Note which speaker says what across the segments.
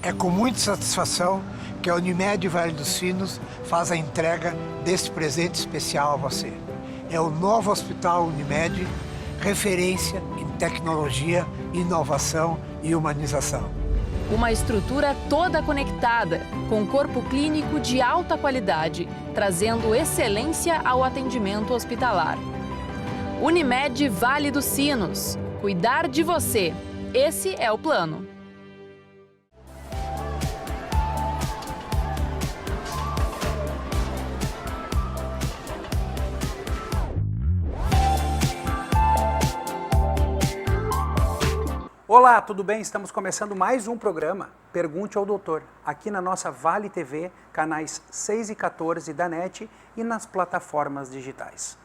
Speaker 1: É com muita satisfação que a Unimed Vale dos Sinos faz a entrega deste presente especial a você. É o novo Hospital Unimed, referência em tecnologia, inovação e humanização.
Speaker 2: Uma estrutura toda conectada, com corpo clínico de alta qualidade, trazendo excelência ao atendimento hospitalar. Unimed Vale dos Sinos. Cuidar de você. Esse é o plano.
Speaker 3: Olá, tudo bem? Estamos começando mais um programa Pergunte ao Doutor, aqui na nossa Vale TV, canais 6 e 14 da NET e nas plataformas digitais.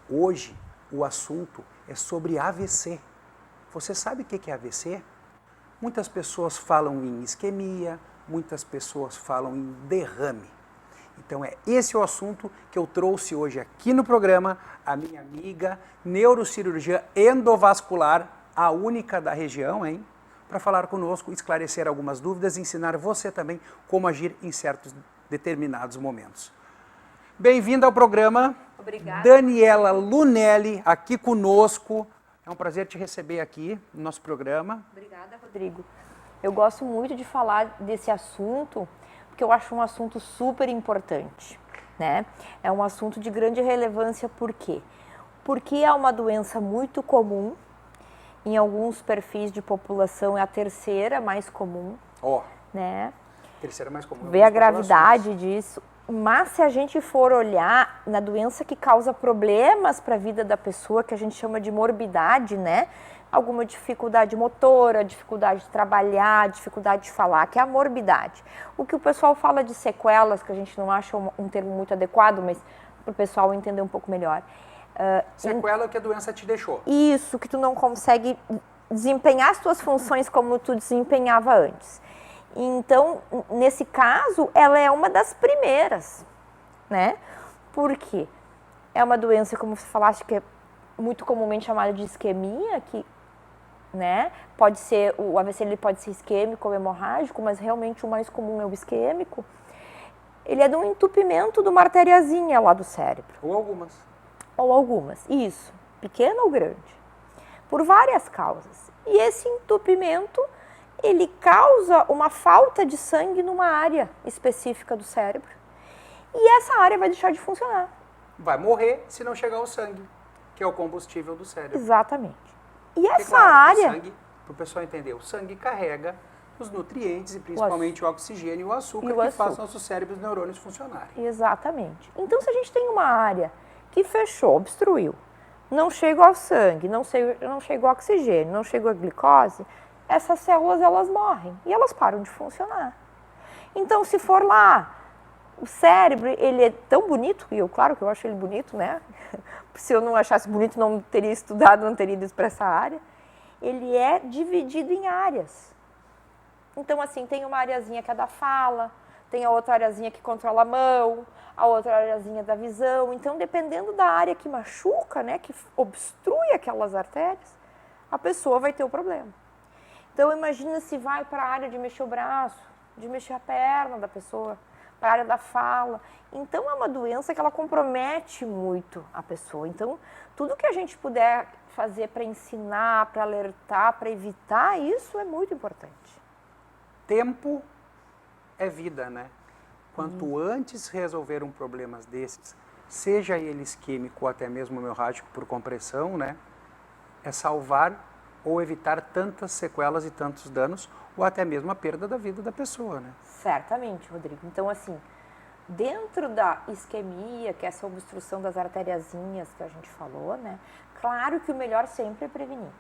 Speaker 3: Hoje o assunto é sobre AVC. Você sabe o que é AVC? Muitas pessoas falam em isquemia, muitas pessoas falam em derrame. Então é esse o assunto que eu trouxe hoje aqui no programa, a minha amiga neurocirurgiã endovascular, a única da região, hein? Para falar conosco, esclarecer algumas dúvidas e ensinar você também como agir em certos determinados momentos. Bem-vinda ao programa.
Speaker 4: Obrigada.
Speaker 3: Daniela Lunelli, aqui conosco. É um prazer te receber aqui no nosso programa.
Speaker 4: Obrigada, Rodrigo. Eu gosto muito de falar desse assunto, porque eu acho um assunto super importante, né? É um assunto de grande relevância, por quê? Porque é uma doença muito comum. Em alguns perfis de população é a terceira mais comum, né?
Speaker 3: Terceira mais comum.
Speaker 4: Vê a gravidade disso. Mas se a gente for olhar na doença que causa problemas para a vida da pessoa, que a gente chama de morbidade, né? Alguma dificuldade motora, dificuldade de trabalhar, dificuldade de falar, que é a morbidade. O que o pessoal fala de sequelas, que a gente não acha um termo muito adequado, mas para o pessoal entender um pouco melhor.
Speaker 3: Sequela é o que a doença te deixou.
Speaker 4: Isso, que tu não consegue desempenhar as tuas funções como tu desempenhava antes. Então, nesse caso, ela é uma das primeiras, né? Por quê? É uma doença, como você falaste, que é muito comumente chamada de isquemia, que, né? Pode ser, o AVC ele pode ser isquêmico ou hemorrágico, mas realmente o mais comum é o isquêmico. Ele é de um entupimento de uma artériazinha lá do cérebro. Ou algumas, isso, pequena ou grande, por várias causas. E esse entupimento, ele causa uma falta de sangue numa área específica do cérebro. E essa área vai deixar de funcionar.
Speaker 3: Vai morrer se não chegar o sangue, que é o combustível do cérebro.
Speaker 4: Exatamente. E essa
Speaker 3: claro,
Speaker 4: área...
Speaker 3: O sangue, para o pessoal entender, o sangue carrega os nutrientes e principalmente o oxigênio e o açúcar que faz nossos cérebros e neurônios funcionarem.
Speaker 4: Exatamente. Então, se a gente tem uma área que fechou, obstruiu, não chegou ao sangue, não chegou ao oxigênio, não chegou à glicose, essas células elas morrem e elas param de funcionar. Então, se for lá, o cérebro, ele é tão bonito, e claro que eu acho ele bonito, né? Se eu não achasse bonito, não teria estudado, não teria ido para essa área. Ele é dividido em áreas. Então, assim, tem uma areazinha que é da fala, tem a outra areazinha que controla a mão, a outra areazinha da visão. Então, dependendo da área que machuca, né, que obstrui aquelas artérias, a pessoa vai ter o problema. Então, imagina se vai para a área de mexer o braço, de mexer a perna da pessoa, para a área da fala. Então, é uma doença que ela compromete muito a pessoa. Então, tudo que a gente puder fazer para ensinar, para alertar, para evitar isso é muito importante.
Speaker 3: Tempo é vida, né? Quanto antes resolver um problema desses, seja ele isquêmico ou até mesmo hemorrágico por compressão, né? É salvar ou evitar tantas sequelas e tantos danos, ou até mesmo a perda da vida da pessoa, né?
Speaker 4: Certamente, Rodrigo. Então, assim, dentro da isquemia, que é essa obstrução das artériazinhas que a gente falou, né? Claro que o melhor sempre é prevenir,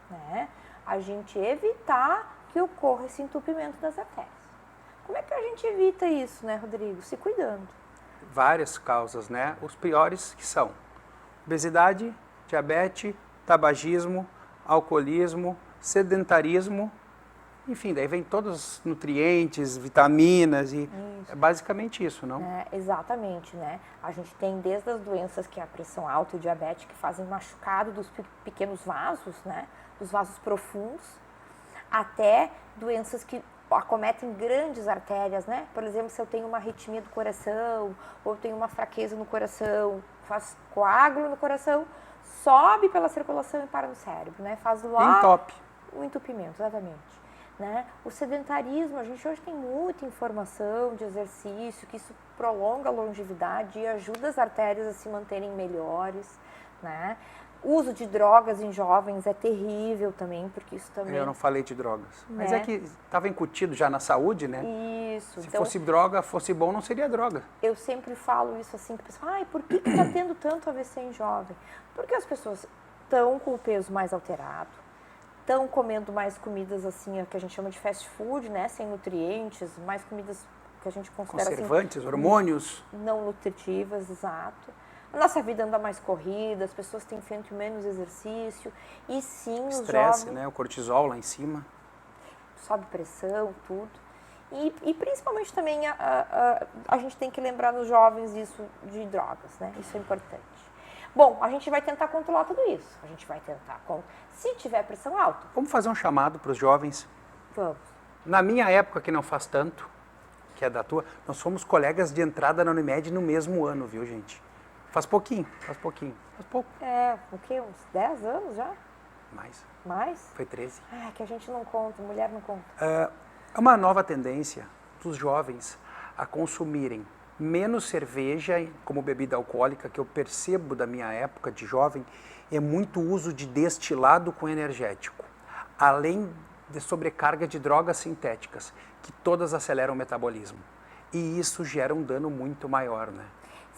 Speaker 4: né? A gente evitar que ocorra esse entupimento das artérias. Como é que a gente evita isso, né, Rodrigo? Se cuidando.
Speaker 3: Várias causas, né? Os piores que são obesidade, diabetes, tabagismo, alcoolismo, sedentarismo, enfim, daí vem todos os nutrientes, vitaminas e é basicamente isso, não?
Speaker 4: Exatamente, né? A gente tem desde as doenças que é a pressão alta e o diabetes que fazem machucado dos pequenos vasos, né? Dos vasos profundos, até doenças que acometem grandes artérias, né? Por exemplo, se eu tenho uma arritmia do coração, ou eu tenho uma fraqueza no coração, faz coágulo no coração, sobe pela circulação e para no cérebro, né? Faz lá
Speaker 3: Entope.
Speaker 4: o entupimento, exatamente. Né? O sedentarismo, a gente hoje tem muita informação de exercício, que isso prolonga a longevidade e ajuda as artérias a se manterem melhores, né? O uso de drogas em jovens é terrível também, porque isso também...
Speaker 3: Eu não falei de drogas. Mas
Speaker 4: Né?
Speaker 3: é que estava incutido já na saúde, né?
Speaker 4: Isso.
Speaker 3: Se
Speaker 4: então,
Speaker 3: fosse droga, fosse bom, não seria droga.
Speaker 4: eu sempre falo isso assim, que o pessoal, ai, por que está tendo tanto AVC em jovem? Porque as pessoas estão com o peso mais alterado, estão comendo mais comidas assim, que a gente chama de fast food, né? Sem nutrientes, mais comidas que a gente considera
Speaker 3: Conservantes, hormônios.
Speaker 4: não nutritivas, exato. A nossa vida anda mais corrida, as pessoas têm feito menos exercício e sim, os
Speaker 3: Estresse,
Speaker 4: jovens,
Speaker 3: né? O cortisol lá em cima.
Speaker 4: sobe pressão, tudo. E principalmente também a gente tem que lembrar nos jovens isso de drogas, né? Isso é importante. Bom, a gente vai tentar controlar tudo isso. A gente vai tentar, se tiver pressão alta,
Speaker 3: Vamos fazer um chamado para os jovens.
Speaker 4: vamos.
Speaker 3: Na minha época, que não faz tanto, que é da tua, nós fomos colegas de entrada na Unimed no mesmo ano, viu, gente? Faz pouquinho, faz pouco.
Speaker 4: É, o quê? Uns 10 anos já?
Speaker 3: Mais,
Speaker 4: Mais?
Speaker 3: foi 13.
Speaker 4: Ah, que a gente não conta, mulher não conta.
Speaker 3: É uma nova tendência dos jovens a consumirem menos cerveja como bebida alcoólica, que eu percebo da minha época de jovem, é muito uso de destilado com energético, além de sobrecarga de drogas sintéticas, que todas aceleram o metabolismo. E isso gera um dano muito maior, né?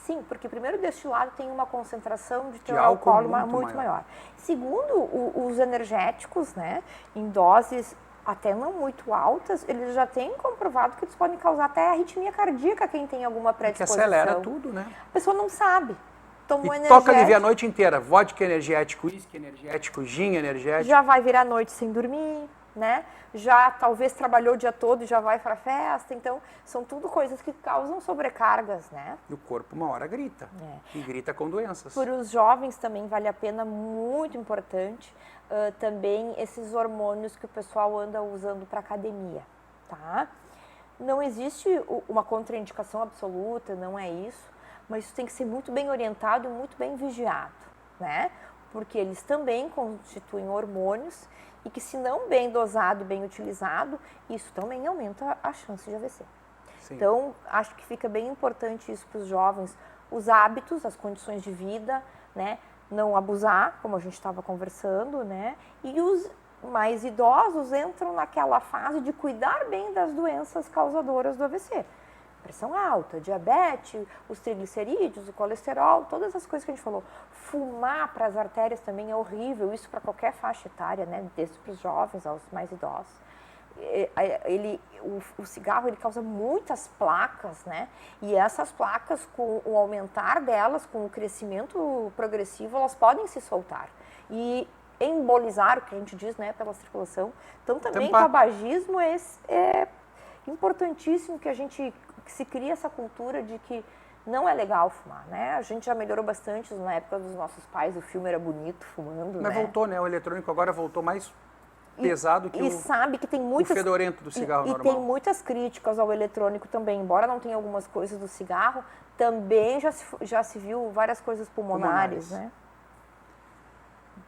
Speaker 4: Sim, porque primeiro o destilado tem uma concentração de teor
Speaker 3: álcool
Speaker 4: alcoólico
Speaker 3: muito
Speaker 4: muito maior. Segundo, os energéticos, né, em doses até não muito altas, eles já têm comprovado que eles podem causar até arritmia cardíaca quem tem alguma
Speaker 3: Que
Speaker 4: predisposição.
Speaker 3: acelera tudo, né?
Speaker 4: A pessoa não sabe. Tomou
Speaker 3: E
Speaker 4: energético,
Speaker 3: toca ali a noite inteira, vodka energético, uísque energético, gin energético.
Speaker 4: já vai virar noite sem dormir, né? Já talvez trabalhou o dia todo e já vai para a festa. Então, são tudo coisas que causam sobrecargas, né?
Speaker 3: E o corpo uma hora grita. E grita com doenças.
Speaker 4: Para os jovens também vale a pena, muito importante, também esses hormônios que o pessoal anda usando para academia, tá? Não existe uma contraindicação absoluta, não é isso, mas isso tem que ser muito bem orientado e muito bem vigiado, né? Porque eles também constituem hormônios e que, se não bem dosado, bem utilizado, isso também aumenta a chance de AVC.
Speaker 3: Sim.
Speaker 4: Então, acho que fica bem importante isso para os jovens, os hábitos, as condições de vida, né? Não abusar, como a gente estava conversando, né? E os mais idosos entram naquela fase de cuidar bem das doenças causadoras do AVC. Pressão alta, diabetes, os triglicerídeos, o colesterol, todas as coisas que a gente falou. Fumar para as artérias também é horrível, isso para qualquer faixa etária, né? Desde para os jovens aos mais idosos. O cigarro ele causa muitas placas, né? E essas placas, com o aumentar delas, com o crescimento progressivo, elas podem se soltar e embolizar, o que a gente diz, né, pela circulação. Então, também o tabagismo é importantíssimo que se crie essa cultura de que não é legal fumar, né? A gente já melhorou bastante na época dos nossos pais, o filme era bonito fumando,
Speaker 3: Mas
Speaker 4: né?
Speaker 3: voltou, né? O eletrônico agora voltou mais pesado que
Speaker 4: e sabe que tem muitas,
Speaker 3: o fedorento do cigarro normal.
Speaker 4: E tem muitas críticas ao eletrônico também, embora não tenha algumas coisas do cigarro, também já se viu várias coisas pulmonares, né?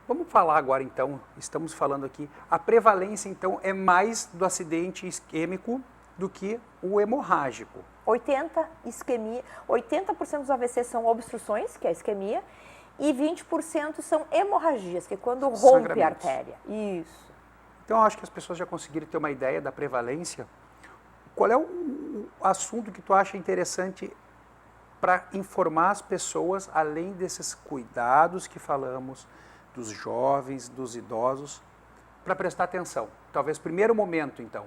Speaker 3: Vamos falar agora, então, estamos falando aqui, a prevalência, então, é mais do acidente isquêmico do que o hemorrágico.
Speaker 4: 80% dos AVC são obstruções, que é a isquemia, e 20% são hemorragias, que é quando rompe a artéria. Isso.
Speaker 3: Então, eu acho que as pessoas já conseguiram ter uma ideia da prevalência. Qual é o assunto que tu acha interessante para informar as pessoas, além desses cuidados que falamos, dos jovens, dos idosos, para prestar atenção? Talvez primeiro momento, então.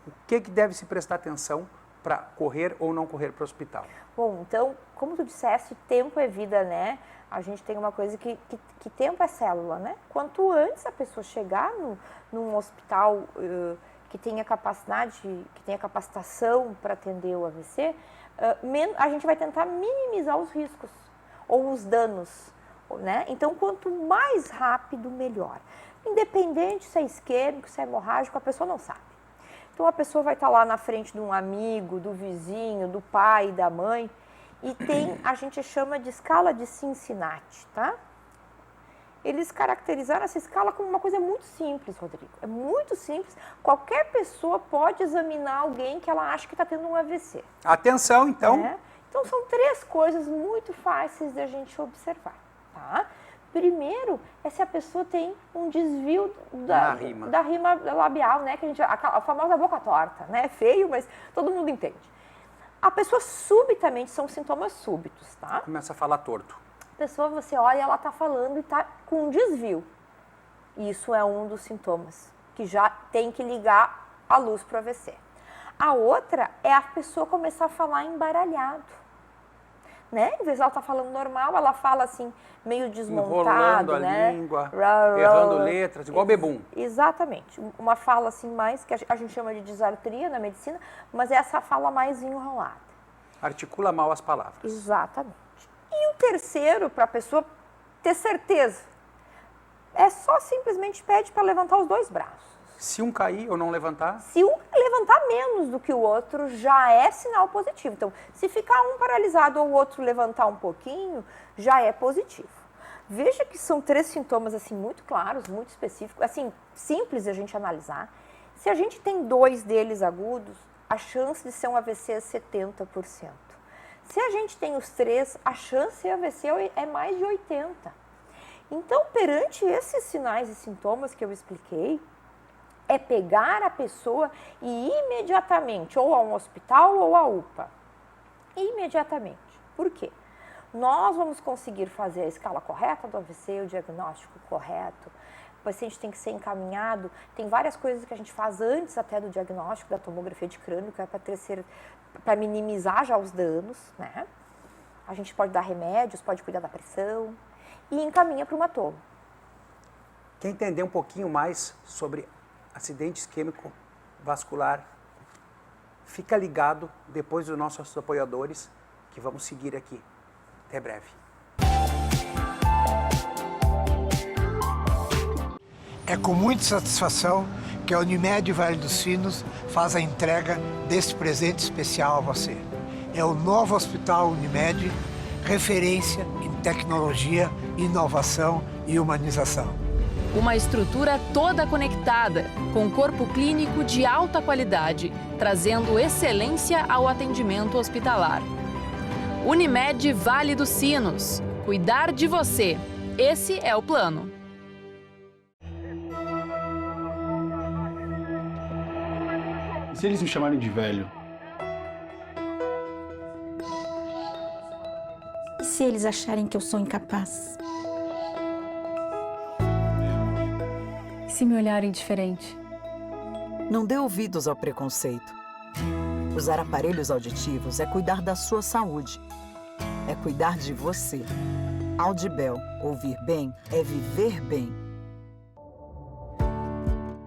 Speaker 3: O que deve se prestar atenção para correr ou não correr para o hospital?
Speaker 4: Bom, então, como tu disseste, tempo é vida, né? A gente tem uma coisa que tempo é célula, né? Quanto antes a pessoa chegar num hospital que tenha capacidade, que tenha capacitação para atender o AVC, a gente vai tentar minimizar os riscos ou os danos, né? Então, quanto mais rápido, melhor. Independente se é isquêmico, se é hemorrágico, a pessoa não sabe. Então a pessoa vai estar lá na frente de um amigo, do vizinho, do pai, da mãe, e tem, a gente chama de escala de Cincinnati, tá? Eles caracterizaram essa escala como uma coisa muito simples, Rodrigo. É muito simples. Qualquer pessoa pode examinar alguém que ela acha que está tendo um AVC.
Speaker 3: Atenção, então.
Speaker 4: Né? Então, são 3 coisas muito fáceis da gente observar, tá? Primeiro, é se a pessoa tem um desvio da rima labial, né? Que a famosa boca torta, né? É feio, mas todo mundo entende. A pessoa subitamente, são sintomas súbitos, tá?
Speaker 3: Começa a falar torto.
Speaker 4: A pessoa, você olha, ela está falando e está com um desvio. Isso é um dos sintomas que já tem que ligar a luz para o AVC. A outra é a pessoa começar a falar embaralhado. Né? Em vez de ela estar falando normal, ela fala assim, meio desmontado,
Speaker 3: enrolando
Speaker 4: né?
Speaker 3: a língua, errando letras, igual bebum.
Speaker 4: Exatamente. Uma fala assim mais, que a gente chama de disartria na medicina, mas é essa fala mais enrolada.
Speaker 3: Articula mal as palavras.
Speaker 4: Exatamente. E o terceiro, para a pessoa ter certeza, é só simplesmente pede para levantar os 2 braços.
Speaker 3: Se um cair ou não levantar?
Speaker 4: Se um levantar menos do que o outro, já é sinal positivo. Então, se ficar um paralisado ou o outro levantar um pouquinho, já é positivo. Veja que são 3 sintomas assim muito claros, muito específicos, assim, simples de a gente analisar. Se a gente tem 2 deles agudos, a chance de ser um AVC é 70%. Se a gente tem os 3, a chance de AVC é mais de 80%. Então, perante esses sinais e sintomas que eu expliquei, é pegar a pessoa e imediatamente, ou a um hospital ou a UPA. Imediatamente. Por quê? Nós vamos conseguir fazer a escala correta do AVC, o diagnóstico correto. O paciente tem que ser encaminhado. Tem várias coisas que a gente faz antes até do diagnóstico, da tomografia de crânio, que é para minimizar já os danos, né? A gente pode dar remédios, pode cuidar da pressão e encaminha para uma tomo.
Speaker 3: Quer entender um pouquinho mais sobre acidente isquêmico vascular? Fica ligado depois dos nossos apoiadores, que vamos seguir aqui. Até breve.
Speaker 1: É com muita satisfação que a Unimed Vale dos Sinos faz a entrega deste presente especial a você. É o novo Hospital Unimed, referência em tecnologia, inovação e humanização.
Speaker 2: Uma estrutura toda conectada, com corpo clínico de alta qualidade, trazendo excelência ao atendimento hospitalar. Unimed Vale dos Sinos. Cuidar de você. Esse é o plano.
Speaker 5: E se eles me chamarem de velho?
Speaker 6: E se eles acharem que eu sou incapaz?
Speaker 7: E se me olharem diferente?
Speaker 8: Não dê ouvidos ao preconceito. Usar aparelhos auditivos é cuidar da sua saúde. É cuidar de você. Audibel, ouvir bem é viver bem.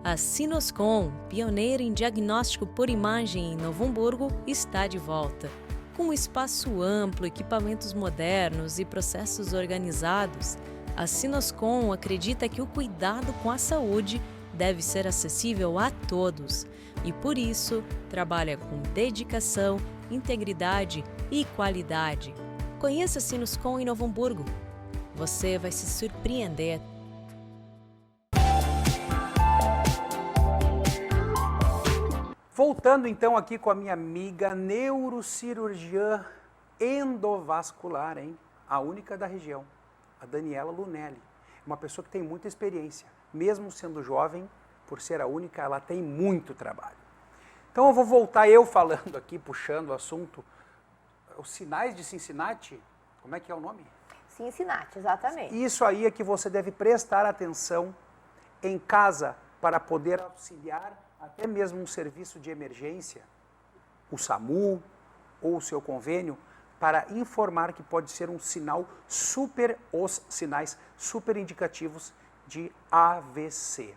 Speaker 9: A Sinoscom, pioneira em diagnóstico por imagem em Novo Hamburgo, está de volta. Com um espaço amplo, equipamentos modernos e processos organizados, a Sinoscom acredita que o cuidado com a saúde deve ser acessível a todos e, por isso, trabalha com dedicação, integridade e qualidade. Conheça a Sinoscom em Novo Hamburgo. Você vai se surpreender.
Speaker 3: Voltando então aqui com a minha amiga neurocirurgiã endovascular, hein? A única da região, a Daniela Lunelli. Uma pessoa que tem muita experiência. Mesmo sendo jovem, por ser a única, ela tem muito trabalho. Então eu vou voltar eu falando aqui, puxando o assunto, os sinais de Cincinnati, como é que é o nome?
Speaker 4: Cincinnati, exatamente.
Speaker 3: Isso aí é que você deve prestar atenção em casa para poder auxiliar até mesmo um serviço de emergência, o SAMU ou o seu convênio, para informar que pode ser um sinal os sinais super indicativos de AVC.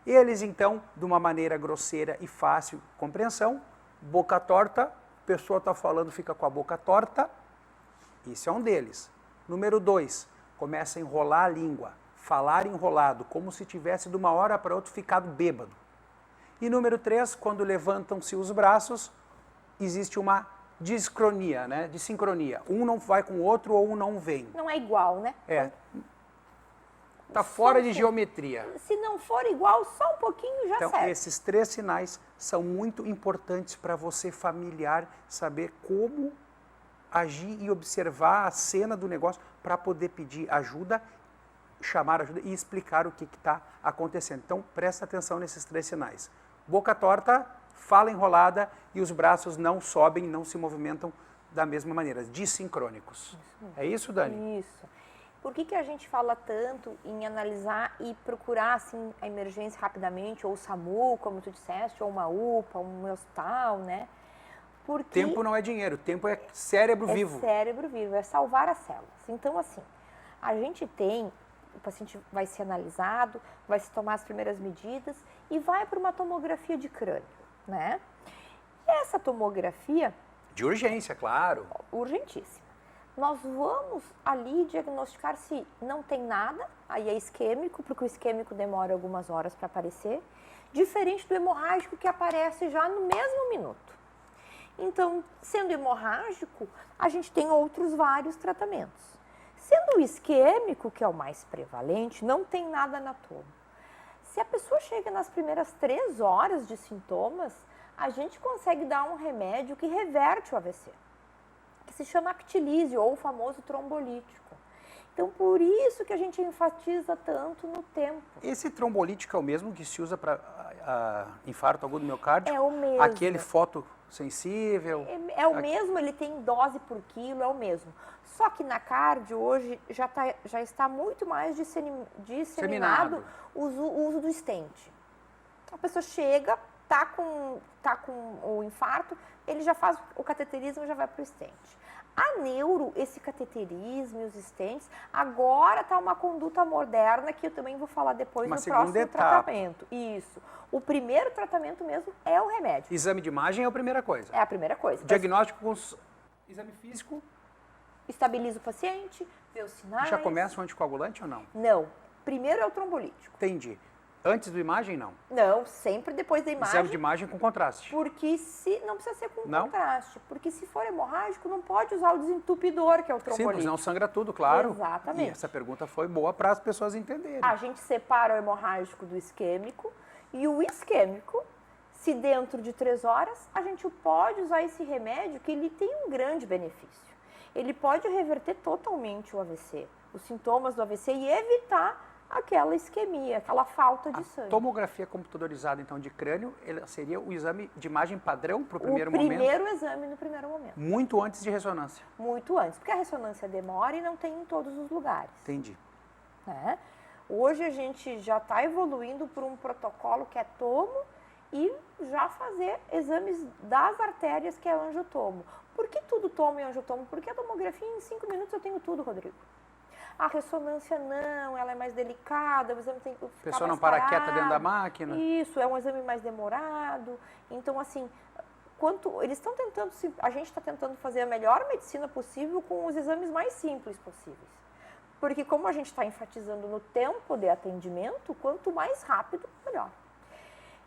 Speaker 3: Eles então, de uma maneira grosseira e fácil de compreensão, boca torta, a pessoa está falando, fica com a boca torta, isso é um deles. Número 2, começa a enrolar a língua, falar enrolado, como se tivesse de uma hora para outra ficado bêbado. E número 3, quando levantam-se os braços, existe uma discronia, né? Desincronia. Um não vai com o outro ou um não vem.
Speaker 4: Não é igual, né?
Speaker 3: Está fora de geometria.
Speaker 4: Se não for igual, só um pouquinho já
Speaker 3: Então,
Speaker 4: serve.
Speaker 3: esses 3 sinais são muito importantes para você, familiar, saber como agir e observar a cena do negócio para poder pedir ajuda, chamar ajuda e explicar o que está acontecendo. Então, presta atenção nesses 3 sinais. Boca torta, fala enrolada e os braços não sobem, não se movimentam da mesma maneira, desincrônicos. É isso, Dani?
Speaker 4: Isso. Por que a gente fala tanto em analisar e procurar assim, a emergência rapidamente, ou o SAMU, como tu disseste, ou uma UPA, um hospital, né? Porque
Speaker 3: Tempo não é dinheiro, tempo é cérebro vivo.
Speaker 4: É cérebro vivo, é salvar as células. Então, assim, a gente tem, o paciente vai ser analisado, vai se tomar as primeiras medidas e vai para uma tomografia de crânio, né? E essa tomografia...
Speaker 3: De urgência, claro.
Speaker 4: Urgentíssima. Nós vamos ali diagnosticar se não tem nada, aí é isquêmico, porque o isquêmico demora algumas horas para aparecer, diferente do hemorrágico que aparece já no mesmo minuto. Então, sendo hemorrágico, a gente tem outros vários tratamentos. Sendo o isquêmico, que é o mais prevalente, não tem nada na toma. Se a pessoa chega nas primeiras 3 horas de sintomas, a gente consegue dar um remédio que reverte o AVC, que se chama Actilise, ou o famoso trombolítico. Então, por isso que a gente enfatiza tanto no tempo.
Speaker 3: Esse trombolítico é o mesmo que se usa para infarto agudo do miocárdio?
Speaker 4: É o mesmo.
Speaker 3: Aquele fotossensível?
Speaker 4: É o mesmo, ele tem dose por quilo, é o mesmo. Só que na cardio, hoje, já está muito mais disseminado o uso do stent. A pessoa chega, tá com o infarto, ele já faz o cateterismo e já vai para o stent. A neuro, esse cateterismo e os stents, agora está uma conduta moderna que eu também vou falar depois no próximo tratamento. Isso. O primeiro tratamento mesmo é o remédio.
Speaker 3: Exame de imagem é a primeira coisa.
Speaker 4: É a primeira coisa.
Speaker 3: Diagnóstico com exame físico.
Speaker 4: Estabiliza o paciente, vê os sinais.
Speaker 3: Já começa o anticoagulante ou não?
Speaker 4: Não. Primeiro é o trombolítico.
Speaker 3: Entendi. Antes do imagem, não?
Speaker 4: Não, sempre depois da imagem.
Speaker 3: Exame de imagem com contraste.
Speaker 4: Porque não precisa ser com contraste. Porque se for hemorrágico, não pode usar o desentupidor, que é o trombolítico.
Speaker 3: Sim, senão sangra tudo, claro.
Speaker 4: Exatamente.
Speaker 3: E essa pergunta foi boa para as pessoas entenderem.
Speaker 4: A gente separa o hemorrágico do isquêmico. E o isquêmico, se dentro de 3 horas, a gente pode usar esse remédio, que ele tem um grande benefício. Ele pode reverter totalmente o AVC, os sintomas do AVC e evitar aquela isquemia, aquela falta de sangue.
Speaker 3: A tomografia computadorizada, então, de crânio, ela seria o exame de imagem padrão para o primeiro momento?
Speaker 4: O primeiro exame no primeiro momento.
Speaker 3: Muito antes de ressonância?
Speaker 4: Muito antes, porque a ressonância demora e não tem em todos os lugares.
Speaker 3: Entendi.
Speaker 4: Hoje a gente já está evoluindo por um protocolo que é tomo e já fazer exames das artérias, que é angiotomo. Por que tudo tomo e angiotomo? Porque a tomografia em 5 minutos eu tenho tudo, Rodrigo. A ressonância não, ela é mais delicada, o exame tem que ficar
Speaker 3: A pessoa não
Speaker 4: mais
Speaker 3: para
Speaker 4: parado.
Speaker 3: quieta dentro da máquina.
Speaker 4: Isso, é um exame mais demorado. Então, assim, eles estão tentando, a gente está tentando fazer a melhor medicina possível com os exames mais simples possíveis. Porque como a gente está enfatizando no tempo de atendimento, quanto mais rápido, melhor.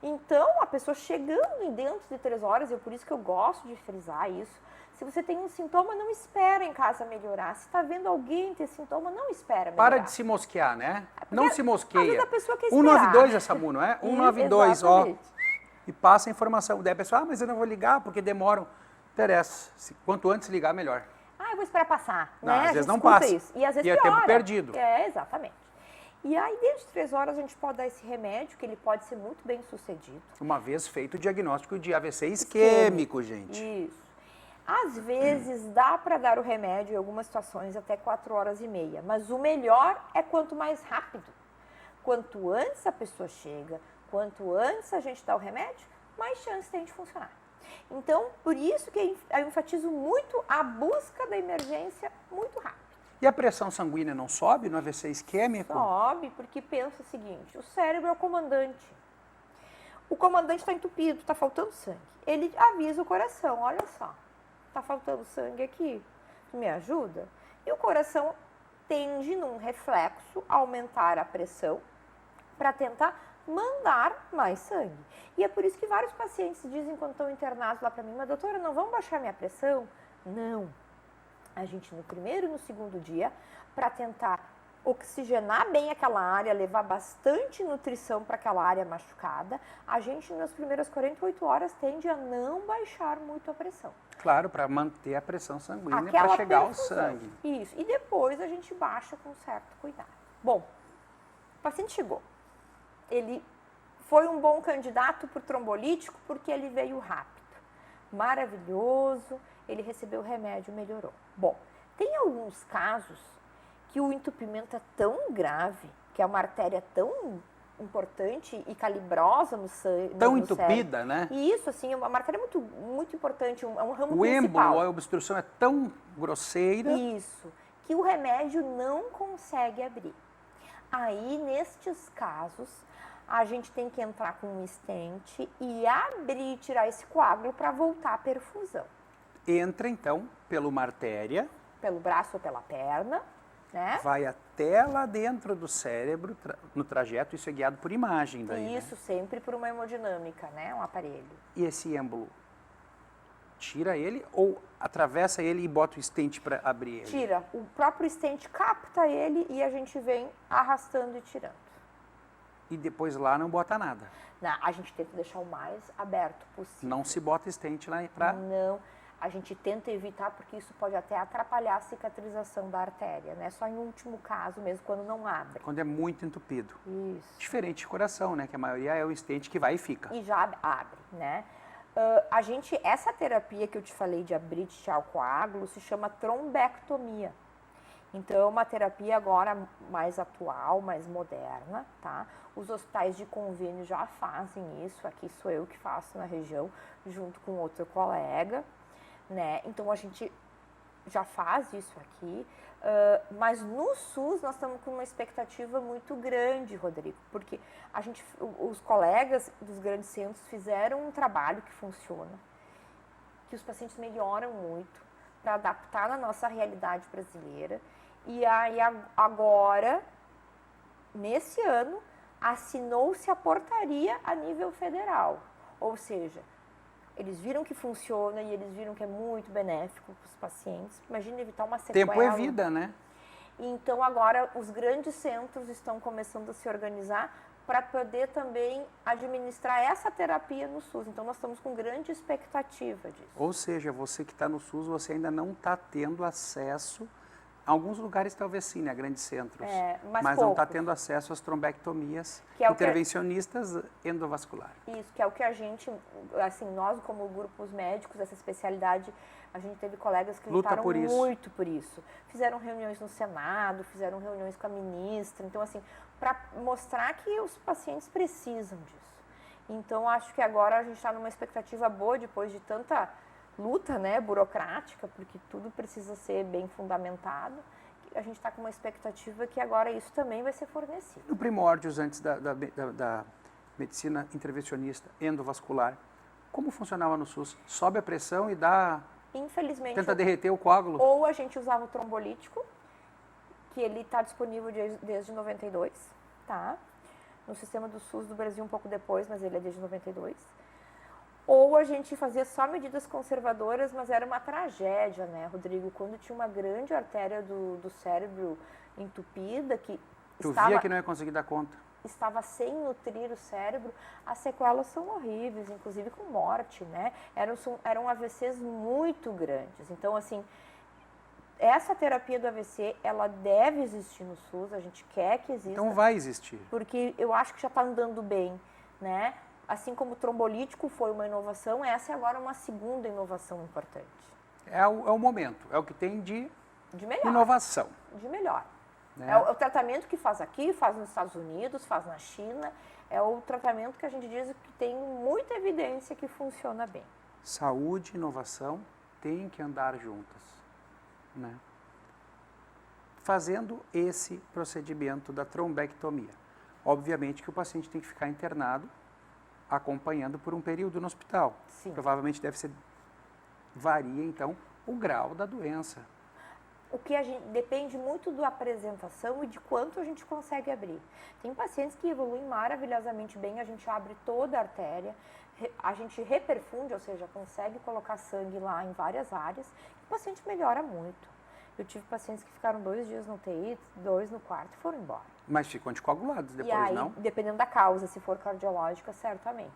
Speaker 4: Então, a pessoa chegando em dentro de 3 horas, e é por isso que eu gosto de frisar isso, se você tem um sintoma, não espera em casa melhorar. Se está vendo alguém ter sintoma, não espera melhorar.
Speaker 3: Para de se mosquear, né? Não se mosqueia.
Speaker 4: Às vezes a pessoa quer esperar.
Speaker 3: 192 é SAMU, não é? 192, ó.
Speaker 4: Exatamente.
Speaker 3: E passa a informação. Daí a pessoa, mas eu não vou ligar porque demoram. Interessa. Quanto antes ligar, melhor.
Speaker 4: Eu vou esperar passar.
Speaker 3: Não,
Speaker 4: né?
Speaker 3: às vezes não passa.
Speaker 4: Isso. E às vezes
Speaker 3: é
Speaker 4: piora.
Speaker 3: tempo perdido.
Speaker 4: Exatamente. E aí, dentro de 3 horas, a gente pode dar esse remédio, que ele pode ser muito bem sucedido.
Speaker 3: Uma vez feito o diagnóstico de AVC isquêmico, gente.
Speaker 4: Isso. Às vezes, dá para dar o remédio, em algumas situações, até 4h30. Mas o melhor é quanto mais rápido. Quanto antes a pessoa chega, quanto antes a gente dá o remédio, mais chance tem de funcionar. Então, por isso que eu enfatizo muito a busca da emergência muito rápido.
Speaker 3: E a pressão sanguínea não sobe no AVC isquêmico?
Speaker 4: Sobe, porque pensa o seguinte, o cérebro é o comandante. O comandante está entupido, está faltando sangue. Ele avisa o coração, olha só, está faltando sangue aqui, tu me ajuda? E o coração tende, num reflexo, a aumentar a pressão para tentar mandar mais sangue. E é por isso que vários pacientes dizem quando estão internados lá para mim, mas doutora, não vamos baixar minha pressão? Não. A gente no primeiro e no segundo dia, para tentar oxigenar bem aquela área, levar bastante nutrição para aquela área machucada, a gente nas primeiras 48 horas tende a não baixar muito a pressão.
Speaker 3: Claro, para manter a pressão sanguínea,
Speaker 4: Aquela
Speaker 3: para chegar ao
Speaker 4: perfusão.
Speaker 3: sangue.
Speaker 4: Isso. E depois a gente baixa com certo cuidado. Bom, o paciente chegou. Ele foi um bom candidato para o trombolítico porque ele veio rápido. Maravilhoso, ele recebeu o remédio, melhorou. Bom, tem alguns casos que o entupimento é tão grave, que é uma artéria tão importante e calibrosa no sangue.
Speaker 3: Tão entupida, né?
Speaker 4: E isso, assim, é uma artéria muito importante, é um ramo
Speaker 3: O
Speaker 4: principal.
Speaker 3: êmbolo, a obstrução é tão grosseira.
Speaker 4: Isso, que o remédio não consegue abrir. Aí, nestes casos, a gente tem que entrar com um stent e abrir, tirar esse coágulo para voltar à perfusão.
Speaker 3: Entra, então, pela uma artéria.
Speaker 4: Pelo braço ou pela perna, né?
Speaker 3: Vai até lá dentro do cérebro, no trajeto, isso é guiado por imagem daí,
Speaker 4: Isso,
Speaker 3: né?
Speaker 4: sempre por uma hemodinâmica, né? Um aparelho.
Speaker 3: E esse êmbolo, tira ele ou atravessa ele e bota o stent para abrir ele?
Speaker 4: Tira. O próprio stent capta ele e a gente vem arrastando e tirando.
Speaker 3: E depois lá não bota nada.
Speaker 4: Não, a gente tenta deixar o mais aberto possível.
Speaker 3: Não se bota stent lá para...
Speaker 4: Não, a gente tenta evitar porque isso pode até atrapalhar a cicatrização da artéria, né? Só em último caso mesmo, quando não abre.
Speaker 3: Quando é muito entupido.
Speaker 4: Isso.
Speaker 3: Diferente de coração, né? Que a maioria é o stent que vai e fica.
Speaker 4: E já abre, né? Essa terapia que eu te falei de abrir e tirar o coágulo se chama trombectomia. Então, é uma terapia agora mais atual, mais moderna, tá? Os hospitais de convênio já fazem isso, aqui sou eu que faço na região, junto com outro colega, né? Então, a gente já faz isso aqui, mas no SUS nós estamos com uma expectativa muito grande, Rodrigo, porque os colegas dos grandes centros fizeram um trabalho que funciona, que os pacientes melhoram muito para adaptar na nossa realidade brasileira. E aí agora, nesse ano, assinou-se a portaria a nível federal. Ou seja, eles viram que funciona e eles viram que é muito benéfico para os pacientes. Imagina evitar uma sequela.
Speaker 3: Tempo é vida, né?
Speaker 4: Então agora os grandes centros estão começando a se organizar para poder também administrar essa terapia no SUS. Então nós estamos com grande expectativa disso.
Speaker 3: Ou seja, você que está no SUS, você ainda não está tendo acesso. Alguns lugares talvez sim, né? Grandes centros. Mas não está tendo acesso às trombectomias intervencionistas endovascular.
Speaker 4: Isso, que é o que a gente, assim, nós como grupos médicos, essa especialidade, a gente teve colegas que lutaram muito por isso. Fizeram reuniões no Senado, fizeram reuniões com a ministra. Então, assim, para mostrar que os pacientes precisam disso. Então, acho que agora a gente está numa expectativa boa, depois de tanta luta, né, burocrática, porque tudo precisa ser bem fundamentado. A gente está com uma expectativa que agora isso também vai ser fornecido.
Speaker 3: No primórdios, antes da medicina intervencionista endovascular, como funcionava no SUS? Sobe a pressão e dá...
Speaker 4: Infelizmente...
Speaker 3: Tenta derreter o coágulo?
Speaker 4: Ou a gente usava o trombolítico, que ele está disponível desde 92, tá? No sistema do SUS do Brasil um pouco depois, mas ele é desde 92. Ou a gente fazia só medidas conservadoras, mas era uma tragédia, né, Rodrigo? Quando tinha uma grande artéria do cérebro entupida, que
Speaker 3: via que não ia conseguir dar conta.
Speaker 4: Estava sem nutrir o cérebro, as sequelas são horríveis, inclusive com morte, né? Eram AVCs muito grandes. Então, assim, essa terapia do AVC, ela deve existir no SUS, a gente quer que exista.
Speaker 3: Então vai existir.
Speaker 4: Porque eu acho que já está andando bem, né? Assim como o trombolítico foi uma inovação, essa é agora uma segunda inovação importante.
Speaker 3: É o momento, é o que tem de
Speaker 4: melhor.
Speaker 3: Inovação.
Speaker 4: De melhor.
Speaker 3: Né?
Speaker 4: É o tratamento que faz aqui, faz nos Estados Unidos, faz na China. É o tratamento que a gente diz que tem muita evidência que funciona bem.
Speaker 3: Saúde e inovação têm que andar juntas, né? Fazendo esse procedimento da trombectomia. Obviamente que o paciente tem que ficar internado, acompanhando por um período no hospital.
Speaker 4: Sim.
Speaker 3: Provavelmente varia então o grau da doença.
Speaker 4: o que a gente depende muito da apresentação e de quanto a gente consegue abrir. Tem pacientes que evoluem maravilhosamente bem, a gente abre toda a artéria, a gente reperfunde, ou seja, consegue colocar sangue lá em várias áreas, e o paciente melhora muito. Eu tive pacientes que ficaram 2 dias no UTI, 2 no quarto e foram embora.
Speaker 3: Mas ficam anticoagulados depois,
Speaker 4: e aí,
Speaker 3: não?
Speaker 4: Dependendo da causa, se for cardiológica, certamente.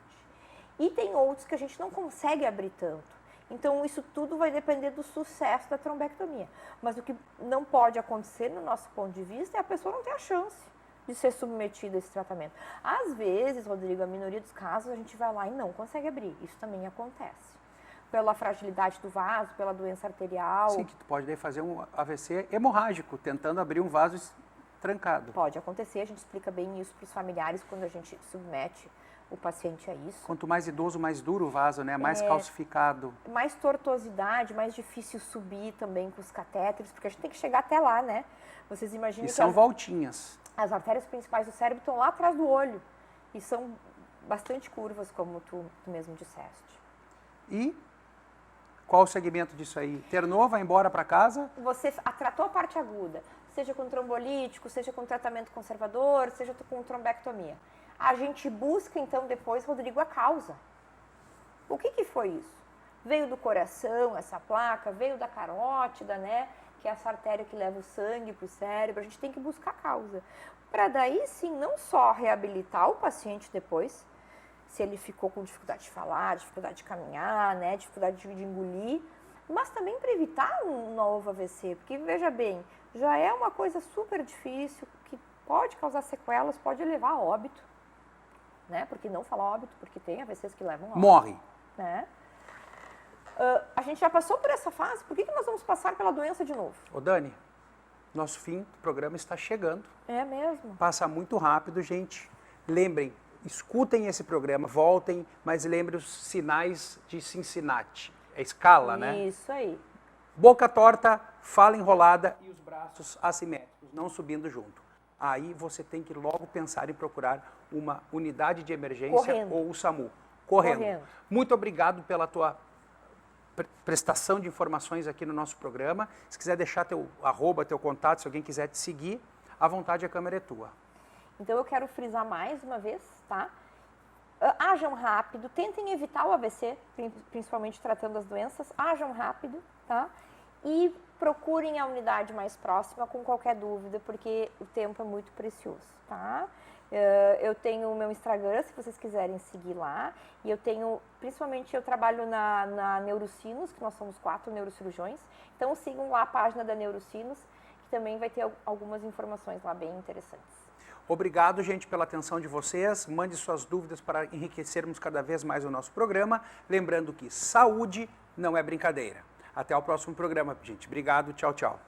Speaker 4: E tem outros que a gente não consegue abrir tanto. Então, isso tudo vai depender do sucesso da trombectomia. Mas o que não pode acontecer, no nosso ponto de vista, é a pessoa não ter a chance de ser submetida a esse tratamento. Às vezes, Rodrigo, a minoria dos casos, a gente vai lá e não consegue abrir. Isso também acontece. Pela fragilidade do vaso, pela doença arterial.
Speaker 3: Sim, que tu pode daí fazer um AVC hemorrágico, tentando abrir um vaso trancado.
Speaker 4: Pode acontecer, a gente explica bem isso para os familiares quando a gente submete o paciente a isso.
Speaker 3: Quanto mais idoso, mais duro o vaso, né? Mais calcificado.
Speaker 4: Mais tortuosidade, mais difícil subir também com os catéteres, porque a gente tem que chegar até lá, né? Vocês imaginam
Speaker 3: E
Speaker 4: que
Speaker 3: são voltinhas.
Speaker 4: as artérias principais do cérebro estão lá atrás do olho e são bastante curvas, como tu mesmo disseste.
Speaker 3: E qual o segmento disso aí? Internou, vai embora para casa?
Speaker 4: Você tratou a parte aguda, seja com trombolítico, seja com tratamento conservador, seja com trombectomia. A gente busca, então, depois, Rodrigo, a causa. O que foi isso? Veio do coração, essa placa, veio da carótida, né? Que é essa artéria que leva o sangue para o cérebro. A gente tem que buscar a causa. Para daí, sim, não só reabilitar o paciente depois, se ele ficou com dificuldade de falar, dificuldade de caminhar, né? Dificuldade de engolir, mas também para evitar um novo AVC. Porque, veja bem, já é uma coisa super difícil, que pode causar sequelas, pode levar a óbito. Né? Porque não falar óbito, porque tem AVCs que levam a óbito.
Speaker 3: Morre.
Speaker 4: Né? A gente já passou por essa fase, por que nós vamos passar pela doença de novo?
Speaker 3: Ô Dani, nosso fim do programa está chegando.
Speaker 4: É mesmo.
Speaker 3: Passa muito rápido, gente. Lembrem, escutem esse programa, voltem, mas lembrem os sinais de Cincinnati. É escala, né?
Speaker 4: Isso aí.
Speaker 3: Boca torta, fala enrolada e os braços assimétricos, não subindo junto. Aí você tem que logo pensar em procurar uma unidade de emergência ou o SAMU. Correndo. Muito obrigado pela tua prestação de informações aqui no nosso programa. Se quiser deixar teu arroba, teu contato, se alguém quiser te seguir, à vontade, a câmera é tua.
Speaker 4: Então eu quero frisar mais uma vez, tá? Ajam rápido, tentem evitar o AVC, principalmente tratando as doenças, ajam rápido, tá? E procurem a unidade mais próxima com qualquer dúvida, porque o tempo é muito precioso, tá? Eu tenho o meu Instagram, se vocês quiserem seguir lá, e eu tenho, principalmente eu trabalho na Neurocinos, que nós somos 4 neurocirurgiões, então sigam lá a página da Neurocinos, que também vai ter algumas informações lá bem interessantes.
Speaker 3: Obrigado, gente, pela atenção de vocês. Mande suas dúvidas para enriquecermos cada vez mais o nosso programa. Lembrando que saúde não é brincadeira. Até o próximo programa, gente. Obrigado, tchau, tchau.